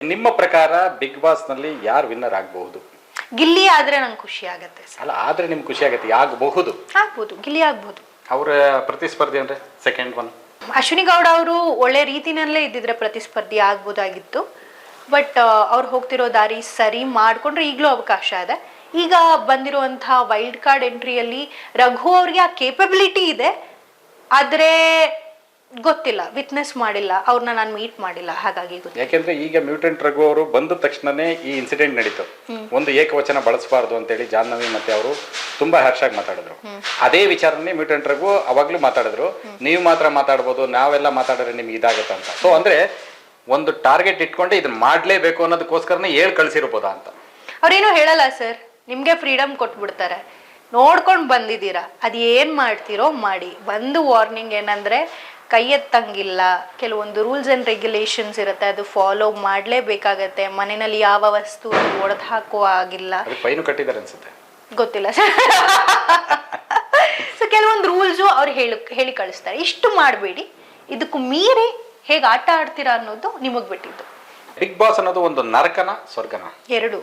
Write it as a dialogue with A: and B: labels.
A: ನಿಮ್ಮ ಪ್ರಕಾರ big boss ನಲ್ಲಿ ಯಾರು ವಿನ್ನರ್ ಆಗಬಹುದು?
B: ಗಿಲ್ಲಿ ಆದ್ರೆ ನಂಗೆ ಖುಷಿ ಆಗತ್ತೆ ಸರ್.
A: ಅಲ್ಲ, ಆದ್ರೆ ನಿಮ್ಗೆ ಖುಷಿ ಆಗತ್ತೆ, ಆಗಬಹುದು.
B: ಆಗ್ಬೋದು, ಗಿಲ್ಲಿ ಆಗ್ಬೋದು.
A: ಅವರ ಪ್ರತಿಸ್ಪರ್ಧಿ ಅಂದ್ರೆ ಸೆಕೆಂಡ್ ಒನ್
B: ಅಶ್ವಿನಿ ಗೌಡ ಅವರು ಒಳ್ಳೆ ರೀತಿನಲ್ಲೇ ಇದ್ದಿದ್ರೆ ಪ್ರತಿಸ್ಪರ್ಧಿ ಆಗ್ಬೋದಾಗಿತ್ತು. ಬಟ್ ಅವ್ರು ಹೋಗ್ತಿರೋ ದಾರಿ ಸರಿ ಮಾಡ್ಕೊಂಡ್ರೆ ಈಗಲೂ ಅವಕಾಶ ಇದೆ. ಈಗ ಬಂದಿರುವಂತಹ ವೈಲ್ಡ್ ಕಾರ್ಡ್ ಎಂಟ್ರಿಯಲ್ಲಿ ರಘು ಅವ್ರಿಗೆ ಆ ಕೇಪಬಿಲಿಟಿ ಇದೆ, ಆದ್ರೆ ಗೊತ್ತಿಲ್ಲ, ವಿಟ್ನೆಸ್ ಮಾಡಿಲ್ಲ, ಅವ್ರನ್ನ ನಾನು ಮೀಟ್ ಮಾಡಿಲ್ಲ, ಹಾಗಾಗಿ ಗೊತ್ತಿಲ್ಲ.
A: ಯಾಕೆಂದ್ರೆ ಈಗ ಮ್ಯೂಟೆಂಟ್ ರಘು ಅವರು ಬಂದ ತಕ್ಷಣನೇ ಈ ಇನ್ಸಿಡೆಂಟ್ ನಡೀತು. ಒಂದು ಏಕವಚನ ಬಳಸಬಾರ್ದು ಅಂತೇಳಿ ಜಾಹ್ನವಿ ಮತ್ತೆ ಅವರು ತುಂಬಾ ಹರ್ಷ್ ಆಗಿ ಮಾತಾಡಿದ್ರು. ಅದೇ ವಿಚಾರನೇ ಮ್ಯೂಟೆಂಟ್ ರಘು ಅವಾಗ್ಲೂ ಮಾತಾಡಿದ್ರು, ನೀವು ಮಾತ್ರ ಮಾತಾಡ್ಬೋದು, ನಾವೆಲ್ಲ ಮಾತಾಡಿದ್ರೆ ನಿಮ್ಗೆ ಇದಾಗುತ್ತೆ ಅಂತ. ಸೊ ಅಂದ್ರೆ ಒಂದು ಟಾರ್ಗೆಟ್ ಇಟ್ಕೊಂಡೆ ಇದನ್ನ ಮಾಡ್ಲೇಬೇಕು ಅನ್ನೋದಕ್ಕೋಸ್ಕರನೇ ಹೇಳ್ ಕಳ್ಸಿರ್ಬೋದಾ ಅಂತ.
B: ಅವ್ರೇನು ಹೇಳಲ್ಲ ಸರ್, ನಿಮ್ಗೆ ಫ್ರೀಡಮ್ ಕೊಟ್ಬಿಡ್ತಾರೆ, ನೋಡ್ಕೊಂಡು ಬಂದಿದ್ದೀರಾ, ಅದ್ ಏನ್ ಮಾಡ್ತೀರೋ ಮಾಡಿ. ಒಂದು ವಾರ್ನಿಂಗ್ ಏನಂದ್ರೆ ಕೈ ಎತ್ತಂಗಿಲ್ಲ, ಕೆಲವೊಂದು ರೂಲ್ಸ್ ಅಂಡ್ ರೆಗ್ಯುಲೇಷನ್ಸ್ ಇರುತ್ತೆ, ಅದು ಫಾಲೋ ಮಾಡ್ಲೇಬೇಕಾಗತ್ತೆ. ಮನೆಯಲ್ಲಿ ಯಾವ ವಸ್ತು ಒಡೆದು ಹಾಕೋ ಆಗಿಲ್ಲ,
A: ಫೈನ್ ಕಟ್ಟಿದ್ದಾರೆ ಅನ್ಸುತ್ತೆ,
B: ಗೊತ್ತಿಲ್ಲ ಸರ್. ಸೊ ಕೆಲವೊಂದು ರೂಲ್ಸು ಅವ್ರು ಹೇಳಿ ಕಳಿಸ್ತಾರೆ, ಇಷ್ಟು ಮಾಡಬೇಡಿ, ಇದಕ್ಕೂ ಮೀರಿ ಹೇಗೆ ಆಟ ಆಡ್ತೀರಾ ಅನ್ನೋದು ನಿಮಗ್ ಬಿಟ್ಟಿದ್ದು.
A: ಬಿಗ್ ಬಾಸ್ ಅನ್ನೋದು ಒಂದು ನರಕನ ಸ್ವರ್ಗನ?
B: ಎರಡು.